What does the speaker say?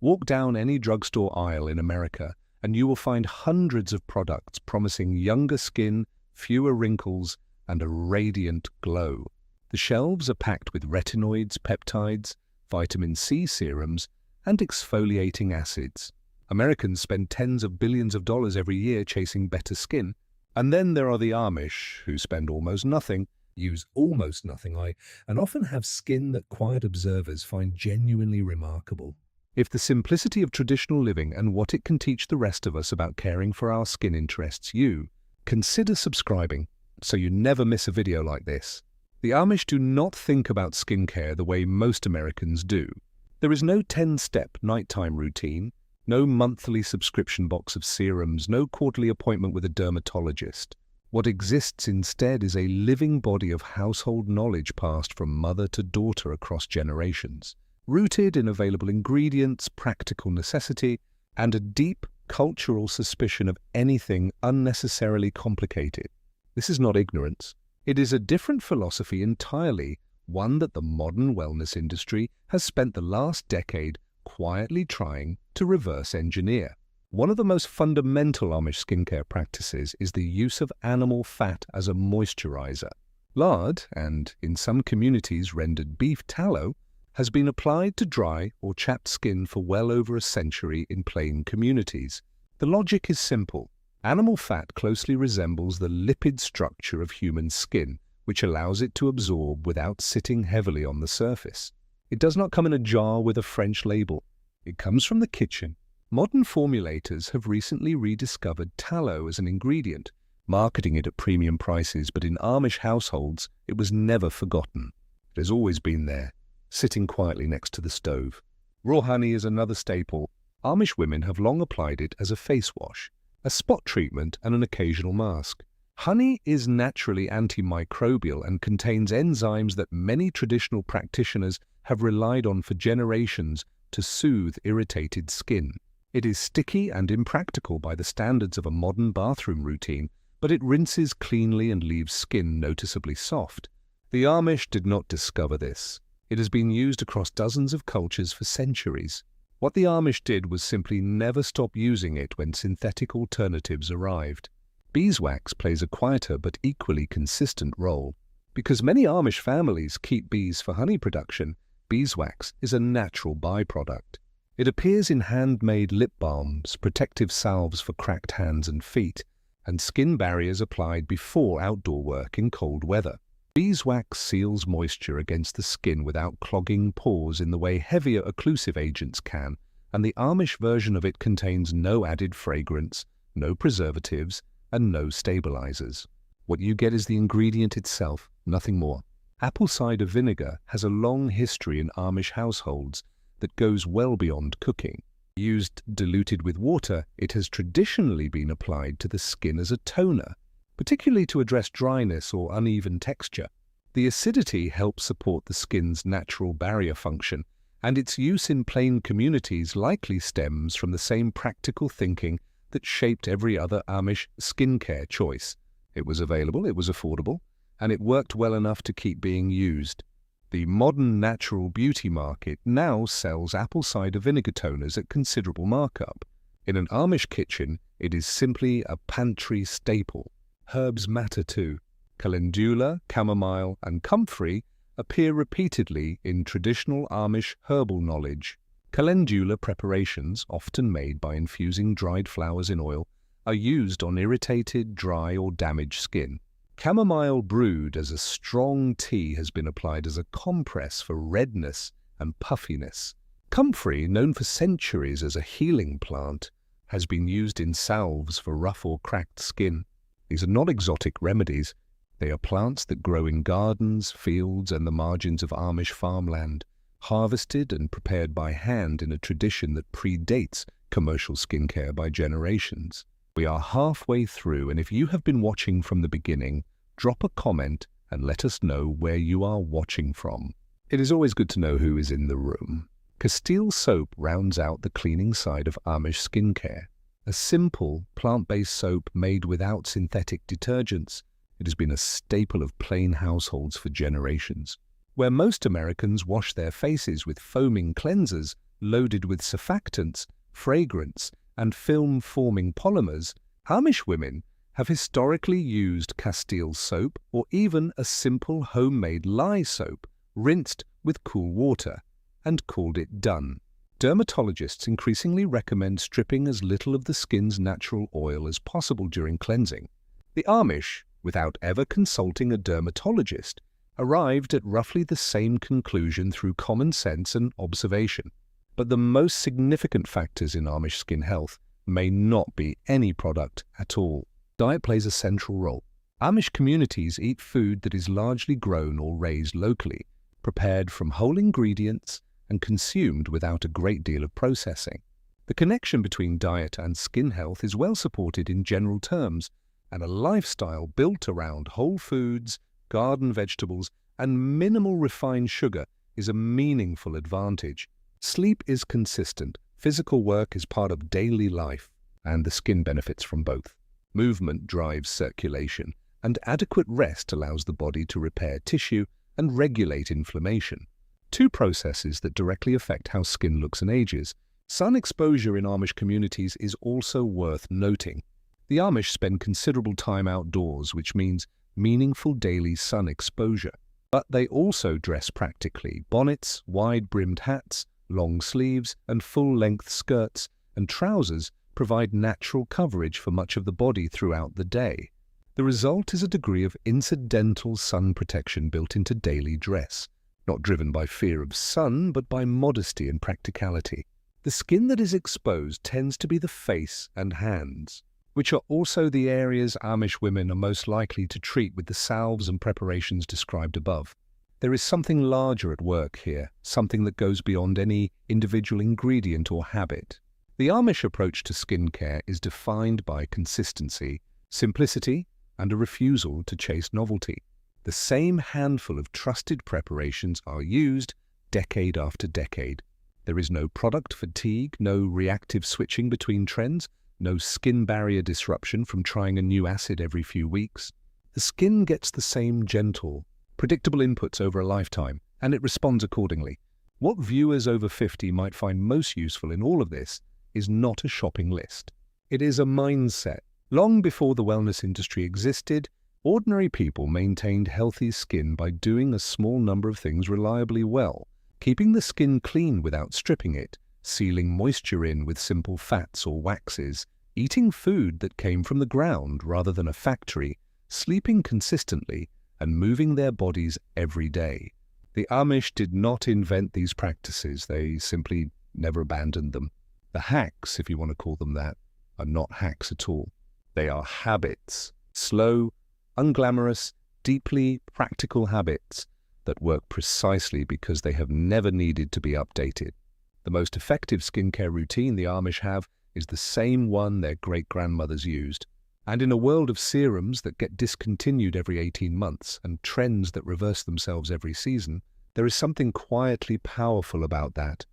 Walk down any drugstore aisle in America, and you will find hundreds of products promising younger skin, fewer wrinkles, and a radiant glow. The shelves are packed with retinoids, peptides, vitamin C serums, and exfoliating acids. Americans spend tens of billions of dollars every year chasing better skin. And then there are the Amish, who spend almost nothing, use almost nothing, and often have skin that quiet observers find genuinely remarkable. If the simplicity of traditional living and what it can teach the rest of us about caring for our skin interests you, consider subscribing so you never miss a video like this. The Amish do not think about skincare the way most Americans do. There is no 10-step nighttime routine, no monthly subscription box of serums, no quarterly appointment with a dermatologist. What exists instead is a living body of household knowledge passed from mother to daughter across generations, rooted in available ingredients, practical necessity, and a deep cultural suspicion of anything unnecessarily complicated. This is not ignorance. It is a different philosophy entirely, one that the modern wellness industry has spent the last decade quietly trying to reverse engineer. One of the most fundamental Amish skincare practices is the use of animal fat as a moisturizer. Lard, and in some communities rendered beef tallow, has been applied to dry or chapped skin for well over a century in plain communities. The logic is simple. Animal fat closely resembles the lipid structure of human skin, which allows it to absorb without sitting heavily on the surface. It does not come in a jar with a French label. It comes from the kitchen. Modern formulators have recently rediscovered tallow as an ingredient, marketing it at premium prices, but in Amish households, it was never forgotten. It has always been there, sitting quietly next to the stove. Raw honey is another staple. Amish women have long applied it as a face wash, a spot treatment, and an occasional mask. Honey is naturally antimicrobial and contains enzymes that many traditional practitioners have relied on for generations to soothe irritated skin. It is sticky and impractical by the standards of a modern bathroom routine, but it rinses cleanly and leaves skin noticeably soft. The Amish did not discover this. It has been used across dozens of cultures for centuries. What the Amish did was simply never stop using it when synthetic alternatives arrived. Beeswax plays a quieter but equally consistent role. Because many Amish families keep bees for honey production, beeswax is a natural byproduct. It appears in handmade lip balms, protective salves for cracked hands and feet, and skin barriers applied before outdoor work in cold weather. Beeswax seals moisture against the skin without clogging pores in the way heavier occlusive agents can, and the Amish version of it contains no added fragrance, no preservatives, and no stabilizers. What you get is the ingredient itself, nothing more. Apple cider vinegar has a long history in Amish households that goes well beyond cooking. Used diluted with water, it has traditionally been applied to the skin as a toner, particularly to address dryness or uneven texture. The acidity helps support the skin's natural barrier function, and its use in plain communities likely stems from the same practical thinking that shaped every other Amish skincare choice. It was available, it was affordable, and it worked well enough to keep being used. The modern natural beauty market now sells apple cider vinegar toners at considerable markup. In an Amish kitchen, it is simply a pantry staple. Herbs matter too. Calendula, chamomile, and comfrey appear repeatedly in traditional Amish herbal knowledge. Calendula preparations, often made by infusing dried flowers in oil, are used on irritated, dry, or damaged skin. Chamomile brewed as a strong tea has been applied as a compress for redness and puffiness. Comfrey, known for centuries as a healing plant, has been used in salves for rough or cracked skin. These are not exotic remedies. They are plants that grow in gardens, fields, and the margins of Amish farmland, harvested and prepared by hand in a tradition that predates commercial skincare by generations. We are halfway through, and if you have been watching from the beginning, drop a comment and let us know where you are watching from. It is always good to know who is in the room. Castile soap rounds out the cleaning side of Amish skincare. A simple, plant-based soap made without synthetic detergents, it has been a staple of plain households for generations. Where most Americans wash their faces with foaming cleansers, loaded with surfactants, fragrance, and film-forming polymers, Amish women have historically used Castile soap or even a simple homemade lye soap rinsed with cool water and called it done. Dermatologists increasingly recommend stripping as little of the skin's natural oil as possible during cleansing. The Amish, without ever consulting a dermatologist, arrived at roughly the same conclusion through common sense and observation. But the most significant factors in Amish skin health may not be any product at all. Diet plays a central role. Amish communities eat food that is largely grown or raised locally, prepared from whole ingredients and consumed without a great deal of processing. The connection between diet and skin health is well supported in general terms, and a lifestyle built around whole foods, garden vegetables, and minimal refined sugar is a meaningful advantage. Sleep is consistent, physical work is part of daily life, and the skin benefits from both. Movement drives circulation, and adequate rest allows the body to repair tissue and regulate inflammation. Two processes that directly affect how skin looks and ages. Sun exposure in Amish communities is also worth noting. The Amish spend considerable time outdoors, which means meaningful daily sun exposure. But they also dress practically. Bonnets, wide-brimmed hats, long sleeves, and full-length skirts and trousers provide natural coverage for much of the body throughout the day. The result is a degree of incidental sun protection built into daily dress, not driven by fear of sun, but by modesty and practicality. The skin that is exposed tends to be the face and hands, which are also the areas Amish women are most likely to treat with the salves and preparations described above. There is something larger at work here, something that goes beyond any individual ingredient or habit. The Amish approach to skincare is defined by consistency, simplicity, and a refusal to chase novelty. The same handful of trusted preparations are used decade after decade. There is no product fatigue, no reactive switching between trends, no skin barrier disruption from trying a new acid every few weeks. The skin gets the same gentle, predictable inputs over a lifetime, and it responds accordingly. What viewers over 50 might find most useful in all of this is not a shopping list. It is a mindset. Long before the wellness industry existed, ordinary people maintained healthy skin by doing a small number of things reliably well, keeping the skin clean without stripping it, sealing moisture in with simple fats or waxes, eating food that came from the ground rather than a factory, sleeping consistently, and moving their bodies every day. The Amish did not invent these practices, they simply never abandoned them. The hacks, if you want to call them that, are not hacks at all. They are habits, slow, unglamorous, deeply practical habits that work precisely because they have never needed to be updated. The most effective skincare routine the Amish have is the same one their great-grandmothers used. And in a world of serums that get discontinued every 18 months and trends that reverse themselves every season, there is something quietly powerful about that.